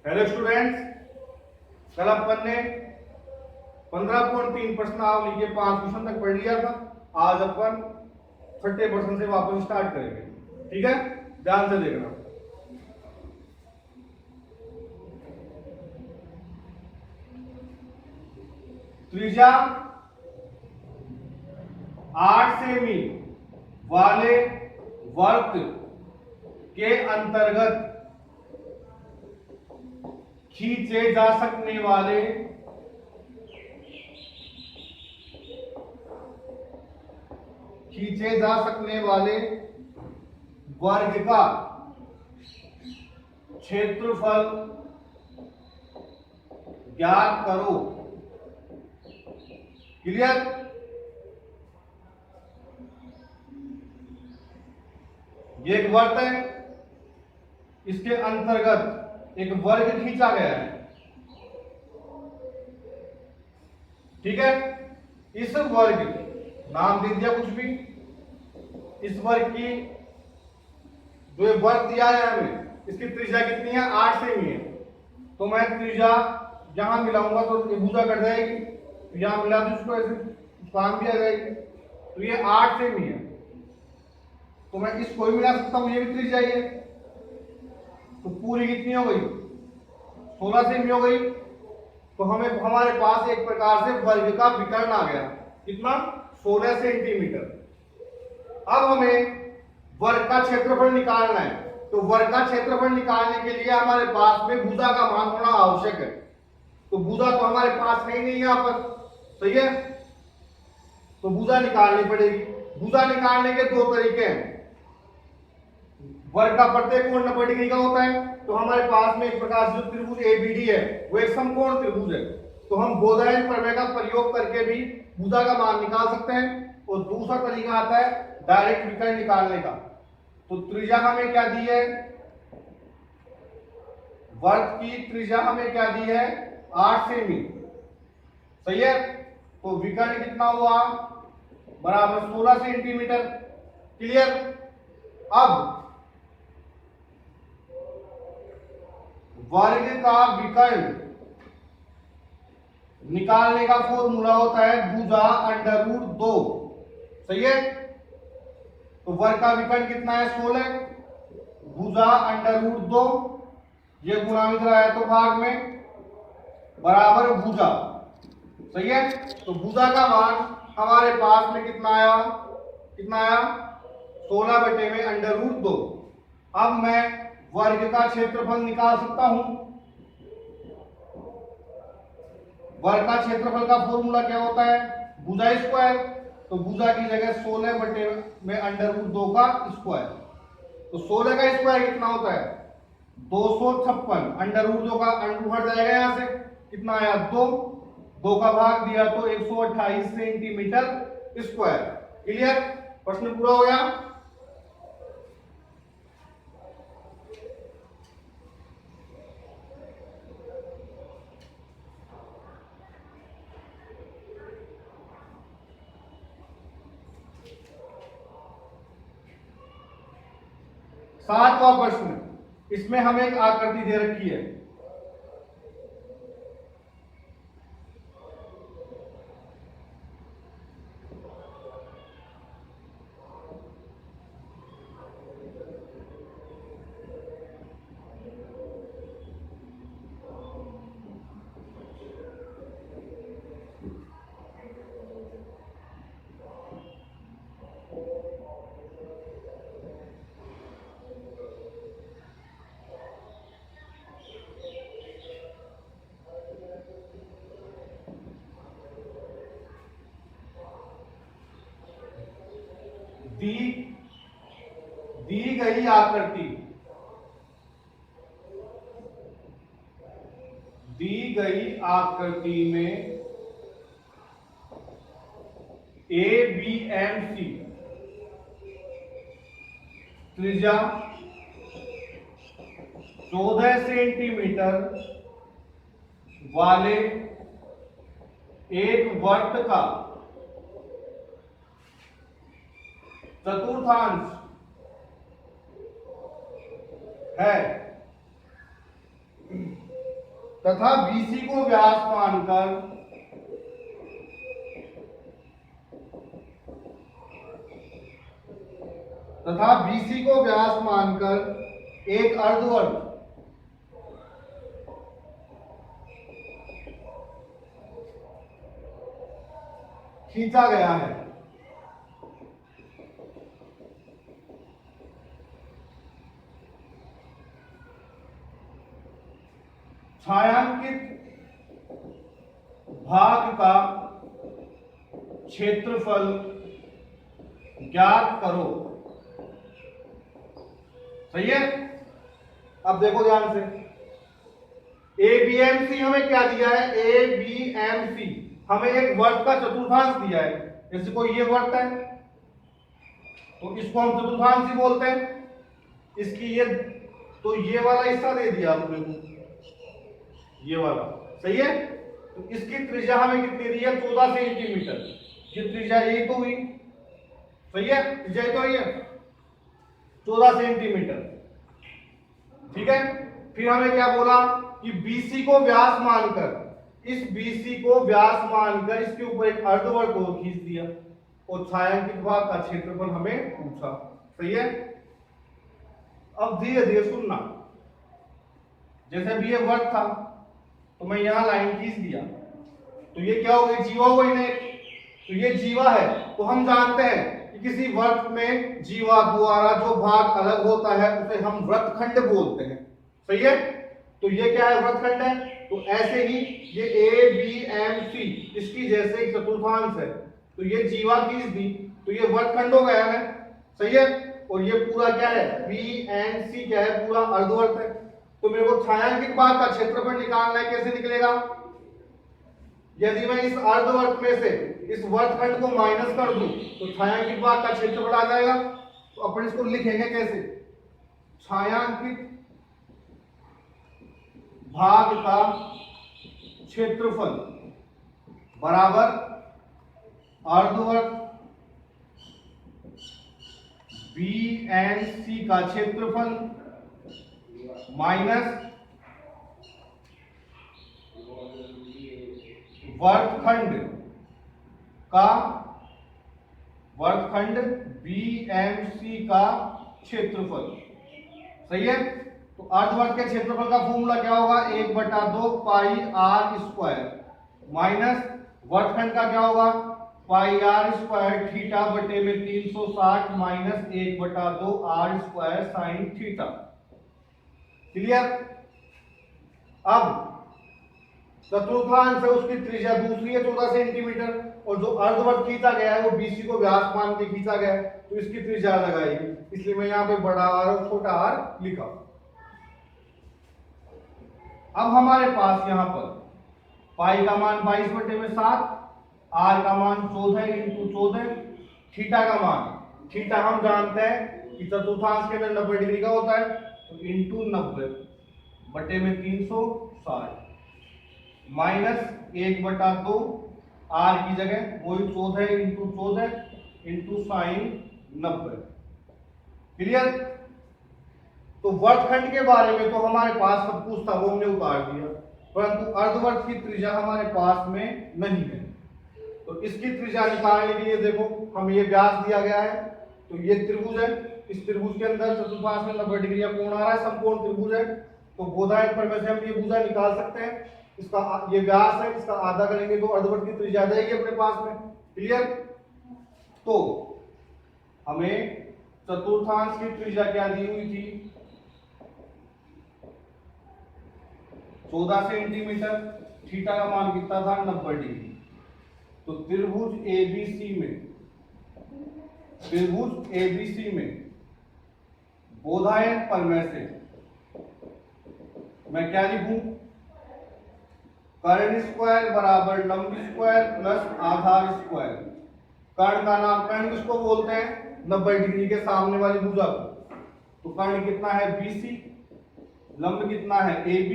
Hello students, कल अपन ने 15.3 प्रश्नावली के 5 क्वेश्चन तक पढ़ लिया था। आज अपन छठे प्रश्न से वापस स्टार्ट करेंगे। ठीक है, ध्यान से देखना। त्रिज्या 8 सेमी वाले वर्त के अंतर्गत खींचे जा सकने वाले वर्ग का क्षेत्रफल ज्ञात करो। क्लियर? ये एक वर्त है, इसके अंतर्गत एक वर्ग खींचा गया है। ठीक है, इस वर्ग, नाम दे दिया कुछ भी, इस वर्ग की जो ये वर्ग दिया है हमें, इसकी त्रिज्या कितनी है? 8 सेमी है। तो मैं त्रिज्या यहां मिलाऊंगा तो ये भुजा कट जाएगी, तो यहां मिला दूं इसको, ऐसे काम भी आ जाएगी। तो ये 8 सेमी है, तो मैं इसको भी मिला सकता हूं, ये भी त्रिज्या है। तो पूरी कितनी हो गई? 16 सेमी हो गई। तो हमें हमारे पास एक प्रकार से वर्ग का विकर्ण आ गया। कितना? 16 सेंटीमीटर। अब हमें वर्ग का क्षेत्रफल निकालना है। तो वर्ग का क्षेत्रफल निकालने के लिए हमारे पास में भुजा का मान होना आवश्यक है। तो भुजा तो हमारे पास है ही नहीं यहां पर, सही है? तो भुजा निकालनी पड़ेगी। भुजा निकालने के दो तरीके हैं। वर्ग का प्रत्येक कोण 90 डिग्री का होता है। तो हमारे पास में एक प्रकार से जो त्रिभुज एबीडी है वो एक समकोण त्रिभुज है। तो हम बोधायन प्रमेय का प्रयोग करके भी भुजा का मान निकाल सकते हैं। और दूसरा तरीका आता है डायरेक्ट विकर्ण निकालने का। तो त्रिज्या हमें क्या दी है? वर्ग की त्रिज्या हमें क्या दी है? 8 सेमी। सही है? तो विकर्ण कितना हुआ? बराबर 16 सेंटीमीटर। क्लियर? अब वर्ग का विकर्ण निकालने का फॉर्मूला होता है भुजा √2। सही है? तो वर्ग का विकर्ण कितना है? 16। भुजा √2, ये गुणा में है तो भाग में, बराबर भुजा। सही है? तो भुजा का मान हमारे पास में कितना आया? 16 बटे में √2। अब मैं वर्ग का क्षेत्रफल निकाल सकता हूं। वर्ग का क्षेत्रफल का फॉर्मूला क्या होता है? भुजा स्क्वायर। तो भुजा की जगह 16 बटे में √2 का स्क्वायर। तो 16 का स्क्वायर कितना होता है? 256। √2 का अंडर हट जाएगा यहां से, कितना आया? 2 का भाग दिया तो 128 सेंटीमीटर स्क्वायर। क्लियर? प्रश्न पूरा हो गया। सातवां प्रश्न, इसमें हमें एक आकृति दे रखी है। दी गई आकृति, में ABMC त्रिज्या 14 सेंटीमीटर वाले एक वर्त का चतुर्थांश है। तथा BC को व्यास मानकर एक अर्धवर्ग खींचा गया है। छायांकित भाग का क्षेत्रफल ज्ञात करो। सही है। अब देखो ध्यान से, ABMC हमें क्या दिया है? ABMC हमें एक वर्ग का चतुर्थांश दिया है। जैसे कोई ये वर्ग है तो इसको हम चतुर्थांश ही बोलते हैं। इसकी ये तो ये वाला हिस्सा दे दिया आपने को, ये वाला। सही है। तो इसकी त्रिज्या हमें कितनी दी है? 14 सेंटीमीटर। ये त्रिज्या यही तो हुई। सही है। त्रिज्या तो हुई है 14 सेंटीमीटर। ठीक है। फिर हमें क्या बोला कि BC को व्यास मानकर, इस BC को व्यास मानकर इसके ऊपर एक अर्धवर्ग को खींच दिया और छायांकित भाग का क्षेत्रफल हमें पूछा। सही है। अब धीरे धीरे सुनना। जैसे भी ये वर्ग था तो मैं यहां लाइन खींच दिया तो ये क्या हो गई? जीवा हो गई। नहीं तो ये जीवा है। तो हम जानते हैं कि किसी वर्ग में जीवा द्वारा जो भाग अलग होता है उसे हम वृत्तखंड बोलते हैं। सही है। तो ये क्या है? वृत्तखंड है। तो ऐसे ही ये ABMC इसकी जैसे एक चतुर्थांश है तो ये जीवा खींच दी तो ये वृत्तखंड हो गया है। सही है। और ये पूरा क्या है? BNC क्या है? पूरा अर्धवर्ग है। तो मेरे को छायांकित भाग का क्षेत्रफल निकालना है। कैसे निकलेगा? यदि मैं इस अर्धवर्ग में से इस वर्गखंड को माइनस कर दूं तो छायांकित भाग का क्षेत्रफल आ जाएगा। तो अपन इसको लिखेंगे कैसे? छायांकित भाग का क्षेत्रफल बराबर अर्धवर्ग BNC का क्षेत्रफल माइनस वर्गखंड BMC का क्षेत्रफल। सही है। तो अर्धवर्ग के क्षेत्रफल का फॉर्मूला क्या होगा? 1/2 पाई r स्क्वायर माइनस वर्गखंड का क्या होगा? पाई r स्क्वायर थीटा बटे में 360 minus 1/2 r square sine theta. Clear. अब चतुर्थांश है उसकी त्रिज्या दूसरी है 14 सेंटीमीटर और जो अर्धवर्ग खींचा गया है वो BC को व्यास मान के खींचा गया है तो इसकी त्रिज्या लगाएगी। इसलिए मैं यहाँ पे बड़ा r और छोटा r लिखा। अब हमारे पास यहां पर पाई का मान 22/7, r का मान 14 इंटू 14, थीटा का मान, थीटा हम जानते हैं कि चतुर्थांश के अंदर 90 डिग्री का होता है तो इंटू 90 बटे में 360 माइनस 1/2 r की जगह वही 14 इंटू 14 इंटू साइन 90। क्लियर। तो वर्गखंड के बारे में तो हमारे पास सब कुछ था वो हमने उतार दिया, परंतु अर्धवर्ग की त्रिज्या हमारे पास में नहीं है। तो इसकी त्रिज्या निकालने के लिए देखो हमें ये व्यास दिया गया है तो ये त्रिभुज है। इस त्रिभुज के अंदर चतुर्थांश में 90 डिग्री का कोण आ रहा है, समकोण त्रिभुज है। तो बोधायन पर से हम ये भुजा निकाल सकते हैं। इसका ये व्यास है, इसका आधा करेंगे तो अर्धवर्ग की त्रिज्या आ जाएगी अपने पास में। क्लियर। तो हमें चतुर्थांश की त्रिज्या क्या दी हुई थी? 14 सेंटीमीटर। थीटा का मान कितना था? 90 डिग्री। तो त्रिभुज ABC में बोधायन प्रमेय से मैं क्या लिखूं? कर्ण स्क्वायर बराबर लंब स्क्वायर प्लस आधार स्क्वायर। कर्ण का नाम, कर्ण किसको बोलते हैं? 90 डिग्री के सामने वाली भुजा को। तो कर्ण कितना है? BC। लंब कितना है? AB।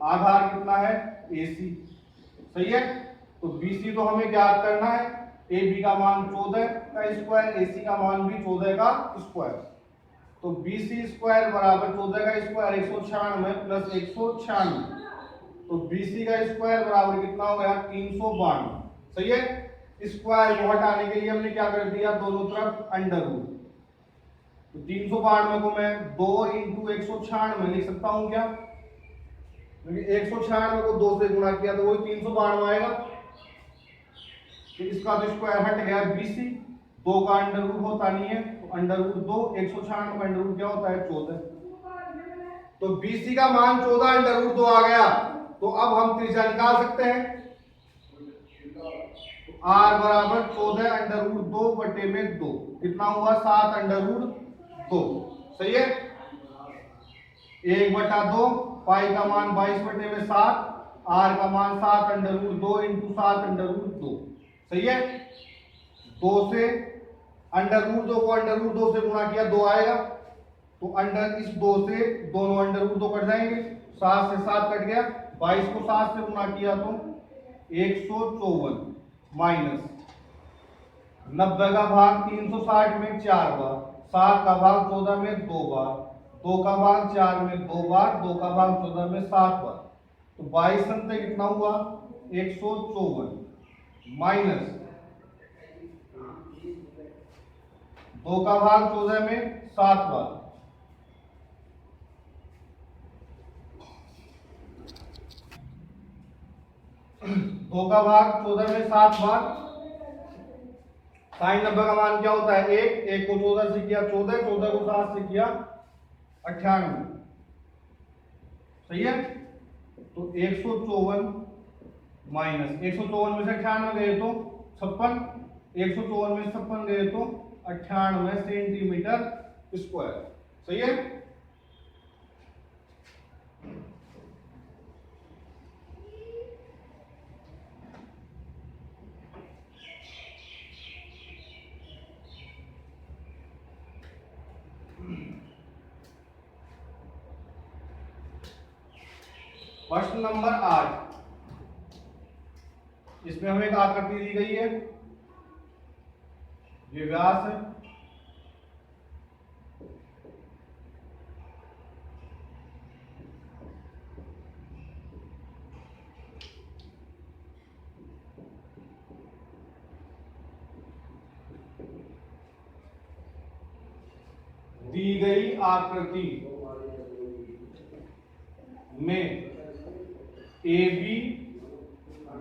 आधार कितना है? AC। सही है। तो BC तो हमें ज्ञात करना है। AB का मान 14 का स्क्वायर, AC का मान भी 14 का स्क्वायर। तो BC स्क्वायर बराबर 14 का स्क्वायर 196 प्लस 196 तो BC का स्क्वायर बराबर कितना हो गया 392। सही है। स्क्वायर को हटाने के लिए हमने क्या कर दिया, दोनों तरफ अंडर रूट। तो 392 को मैं 2 इंटू 196 लिख सकता हूं क्या, क्योंकि 196 को 2 से गुणा किया तो वही 392 आएगा। तो इसका तो स्क्वायर हट गया BC, 2 का अंडर रूट होता नहीं है तो अंडर रूट 2, 196 का अंडर रूट क्या होता है 14। तो BC का मान 14 अंडर रूट 2 आ गया। तो अब हम त्रिज्या निकाल सकते हैं। तो R बराबर 14 अंडर रूट 2 बटे में 2 कितना हुआ 7 अंडर रूट 2। सही है। 1/2 पाई का मान 22 बटे में 7, R का मान 7 under root 2 into 7 under root 2। सही है। 2 से अंडर रूट 2 को अंडर रूट 2 से गुणा किया 2 आएगा। तो अंडर इस 2 से दोनों अंडर रूट 2 कट जाएंगे, 7 से 7 कट गया, 22 को 7 से गुणा किया तो 154 माइनस 90 का भाग 360 में 4 बार, 7 का भाग 14 में 2 बार, 2 का भाग 4 में 2 बार, 2 का भाग 14 में 7 बार। तो 22 अंतर कितना हुआ 154 माइनस 2 का भाग 14 में 7 बार, 2 का भाग 14 में 7 बार। साइन 90 का मान क्या होता है 1, 1 को 14 से किया 14, 14 को 7 से किया 98। सही है। तो 154 माइनस 154 में से 98 गए तो 56, 154 में 56 गए तो 98 सेंटीमीटर स्क्वायर। सही है। प्रश्न नंबर 8, इसमें हमें एक आकृति दी गई है, ये व्यास है, दी गई आकृति में AB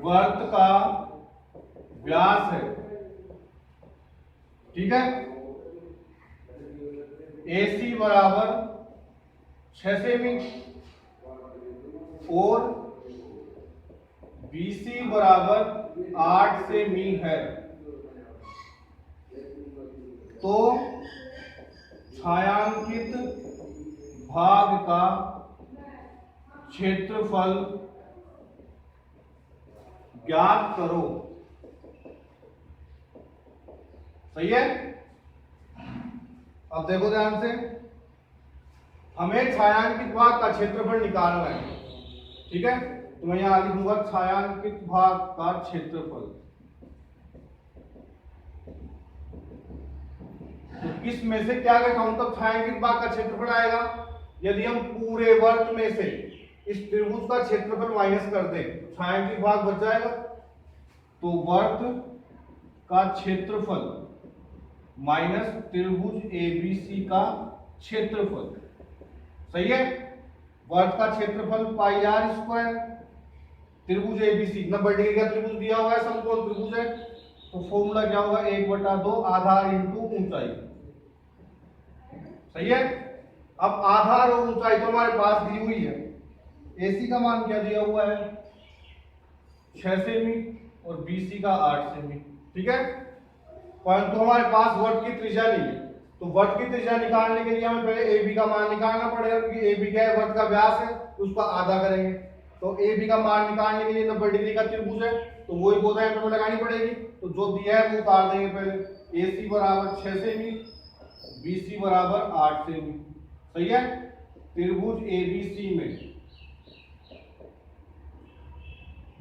वर्त का व्यास है। ठीक है। AC बराबर 6 सेमी और BC बराबर 8 सेमी है। तो छायांकित भाग का क्षेत्रफल ज्ञात करो। सही है। अब देखो ध्यान से, हमें छायांकित भाग का क्षेत्रफल निकालना है। ठीक है। तो मैं यहां लिखूंगा छायांकित भाग का क्षेत्रफल। तो किस में से क्या घटाऊं तब छायांकित भाग का क्षेत्रफल आएगा। यदि हम पूरे वर्त में से इस त्रिभुज का क्षेत्रफल माइनस कर दें तो छायांकित भाग बच जाएगा। तो वर्त का क्षेत्रफल माइनस त्रिभुज ABC का क्षेत्रफल। सही है। वर्त का क्षेत्रफल पाई r स्क्वायर, त्रिभुज ABC 90 डिग्री का त्रिभुज दिया हुआ है, समकोण त्रिभुज है। तो फॉर्मूला क्या होगा 1/2 आधार इंटू ऊंचाई। सही है। अब आधार और ऊंचाई तो हमारे पास दी हुई है। AC का मान क्या दिया हुआ है 6 सेमी और BC का 8 सेमी। ठीक है। परंतु हमारे पास वर्त की त्रिज्या नहीं है। तो वर्त की त्रिज्या निकालने के लिए हमें पहले AB का मान निकालना पड़ेगा, क्योंकि AB क्या है वर्त का व्यास है, उसका आधा करेंगे। तो AB का मान निकालने के लिए 90 डिग्री का त्रिभुज है, तो वही बोधा यहाँ पे लगानी पड़ेगी। तो जो दिया है वो उतार देंगे पहले। AC बराबर 6 सेमी, BC बराबर 8 सेमी। सही है। त्रिभुज ABC में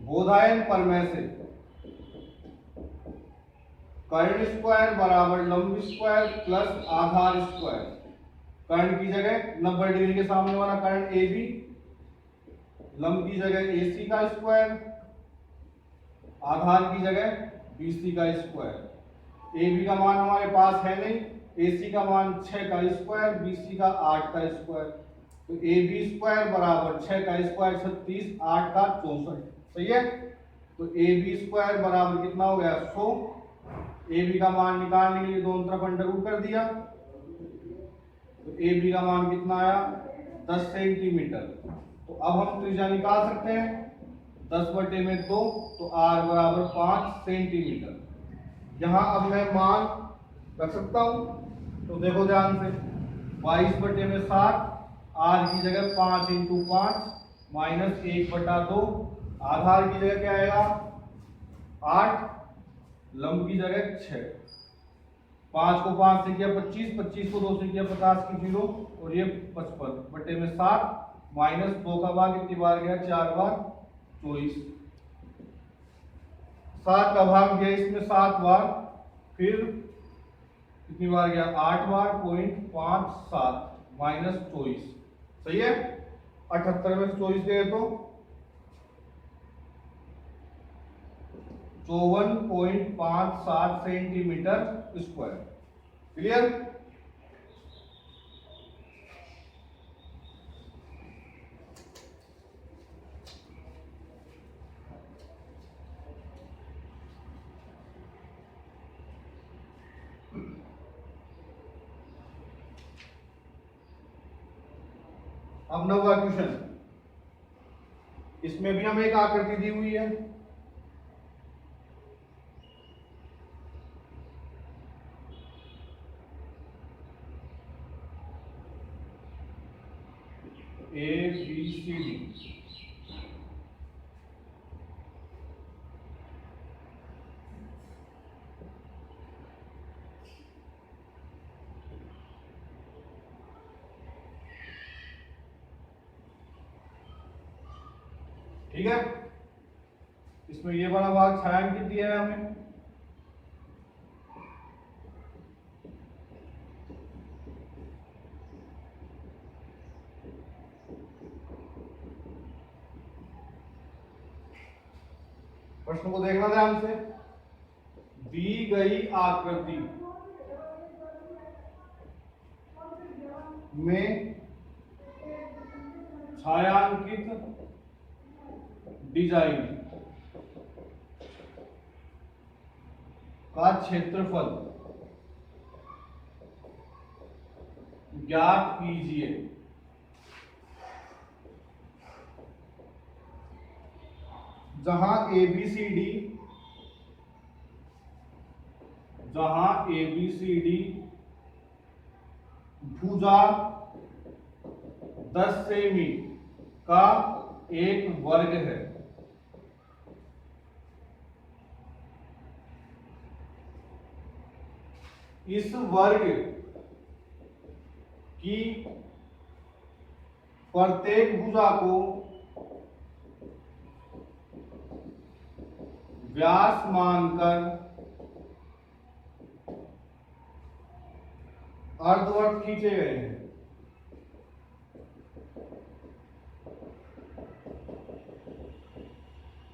बोधायन परमेय से कर्ण स्क्वायर बराबर लंब स्क्वायर प्लस आधार स्क्वायर। कर्ण की जगह 90 डिग्री के सामने वाला कर्ण AB लंब की जगह AC का स्क्वायर, आधार की जगह BC का स्क्वायर। AB का मान हमारे पास है नहीं, AC का मान 6 का स्क्वायर, BC का 8 का स्क्वायर, तो AB स्क्वायर बराबर 6 का स्क्वायर 36, 8 का 64। सही है, तो AB स्क्वायर बराबर कितना हो गया 100। AB का मान निकालने के लिए दोनों तरफ अंडर रूट कर दिया, तो AB का मान कितना आया 10 सेंटीमीटर। तो अब हम त्रिज्या निकाल सकते हैं, 10/2, तो R बराबर 5 सेंटीमीटर। यहाँ अब मैं मान रख सकता हूँ, तो देखो ध्यान से, 22/7, R की जगह 5 × 5 माइनस 1/2, आधार की जगह क्या आएगा 8, लंब की जगह 6, 5 को 5 से किया 25, 25 को 2 से किया 50 की 0, और ये 55/7 माइनस 2 का भाग कितनी बार गया 4 बार 24, 7 का भाग गया इसमें 7 बार, फिर कितनी बार गया 8 बार, 0.57 माइनस 24। सही है, 78 में 24 गए तो 54.57 सेंटीमीटर स्क्वायर। क्लियर? अब 9वां क्वेश्चन, इसमें भी हमें एक आकृति दी हुई है। ABCD, ठीक है। इसमें ये वाला भाग छायांकित दिया है हमें, प्रश्न को देखना ध्यान से। दी गई आकृति में छायांकित डिजाइन का क्षेत्रफल ज्ञात कीजिए। जहां ABCD भुजा 10 सेमी का एक वर्ग है। इस वर्ग की प्रत्येक भुजा को व्यास मानकर अर्धवर्त खींचे गए हैं।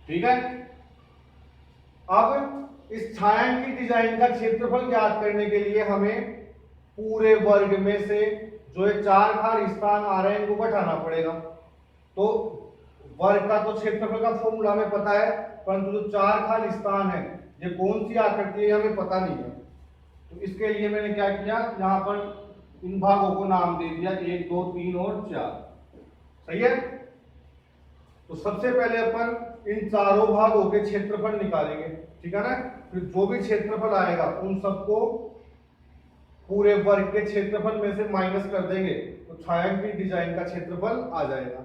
ठीक है, अब इस छायांकित डिजाइन का क्षेत्रफल ज्ञात करने के लिए हमें पूरे वर्ग में से जो ये 4 खाली स्थान आ रहे हैं इनको घटाना पड़ेगा। तो वर्ग का तो क्षेत्रफल का फॉर्मूला हमें पता है, परंतु जो 4 खाली स्थान है ये कौन सी आकृति है हमें पता नहीं है। तो इसके लिए मैंने क्या किया, यहाँ पर इन भागों को नाम दे दिया 1, 2, 3 और 4। सही है, तो सबसे पहले अपन इन चारों भागों के क्षेत्रफल निकालेंगे। ठीक है ना, फिर जो भी क्षेत्रफल आएगा उन सबको पूरे वर्ग के क्षेत्रफल में से माइनस कर देंगे, तो छायांकित डिजाइन का क्षेत्रफल आ जाएगा।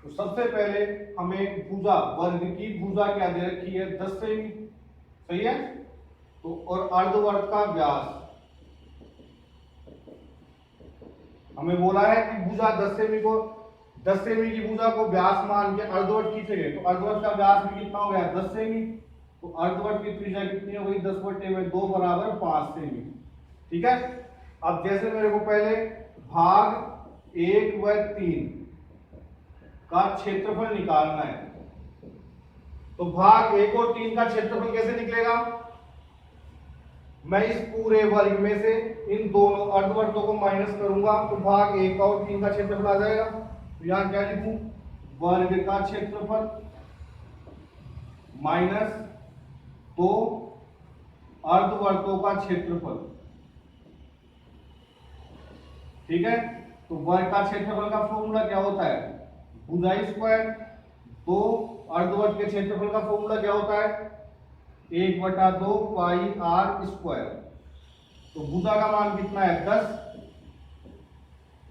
तो सबसे पहले हमें भुजा, वर्ग की भुजा क्या दे रखी है 10 सेमी। सही है, तो और अर्धवर्ग का व्यास हमें बोला है कि भुजा 10 सेमी की भुजा को व्यास मान के अर्धवर्ग खींचेंगे, तो अर्धवर्ग का व्यास भी कितना हो गया 10 सेमी। तो अर्धवर्ग की त्रिज्या कितनी हो गई 10/2 बराबर 5 सेमी। ठीक है, अब जैसे मेरे को पहले भाग 1 व 3 का क्षेत्रफल निकालना है। तो भाग 1 और 3 का क्षेत्रफल कैसे निकलेगा? मैं इस पूरे वर्ग में से इन दोनों अर्धवर्गों को माइनस करूंगा तो भाग 1 का और 3 का क्षेत्रफल आ जाएगा। तो यहां क्या लिखूं? वर्ग का क्षेत्रफल माइनस 2 अर्धवर्गों का क्षेत्रफल। ठीक है, तो वर्ग का क्षेत्रफल का फॉर्मूला क्या होता है? भुजा स्क्वायर। 2 अर्धवर्ग के क्षेत्रफल का फॉर्मूला क्या होता है? 1/2 पाई आर स्क्वायर। तो भुजा का मान कितना है? 10।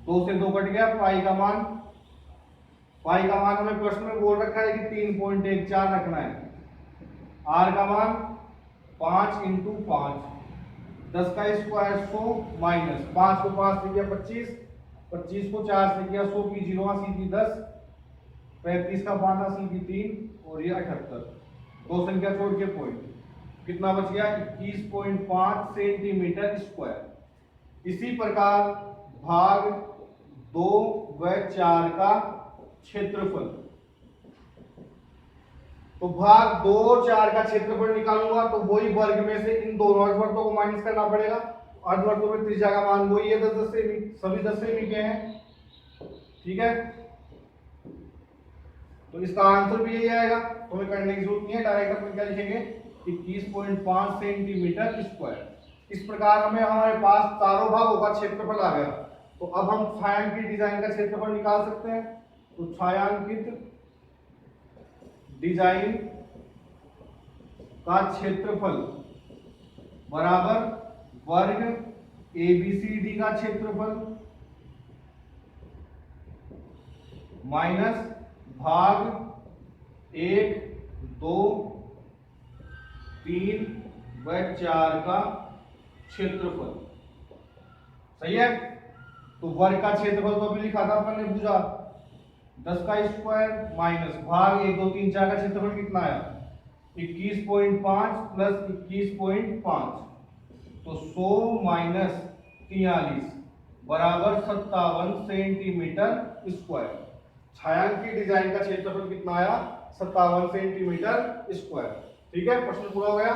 2 से 2 कट गया। पाई का मान हमें प्रश्न में बोल रखा है कि 3.14 रखना है। आर का मान 5 × 5, 10 का स्क्वायर 100 माइनस 5 को 5 से किया 25, 25 को 4 से किया 100 की 0 सीधी 10, 35 का 5 सीधी 3 और ये 78। दो संख्या छोड़ के पॉइंट कितना बच गया? 21.5 सेंटीमीटर स्क्वायर। इसी प्रकार भाग 2 व 4 का क्षेत्रफल। तो भाग 2 और 4 का क्षेत्रफल निकालूंगा तो वही वर्ग में से इन दोनों अर्धवर्गों को माइनस करना पड़ेगा। अर्धवर्गों में त्रिज्या का मान वही है 10 सेमी, सभी 10 सेमी के हैं। ठीक है, तो इसका आंसर भी यही आएगा, तो हमें करने की जरूरत नहीं है, डायरेक्ट अपन क्या लिखेंगे? 21.5 सेंटीमीटर स्क्वायर। इस प्रकार हमारे पास चारों भागों का क्षेत्रफल आ गया। तो अब हम छायांकित डिजाइन का क्षेत्रफल निकाल सकते हैं। तो छायांकित डिजाइन का क्षेत्रफल बराबर वर्ग ABCD का क्षेत्रफल माइनस भाग 1, 2, 3 व 4 का क्षेत्रफल। सही है। तो वर्ग का क्षेत्रफल तो अभी लिखा था अपन ने, भुजा 10 का स्क्वायर माइनस भाग 1, 2, 3, 4 का क्षेत्रफल कितना आया? 21.5 प्लस 21.5, तो 100 माइनस 43 बराबर 57 सेंटीमीटर स्क्वायर। छायांकित डिजाइन का क्षेत्रफल कितना आया? 57 सेंटीमीटर स्क्वायर। ठीक है, प्रश्न पूरा हो गया।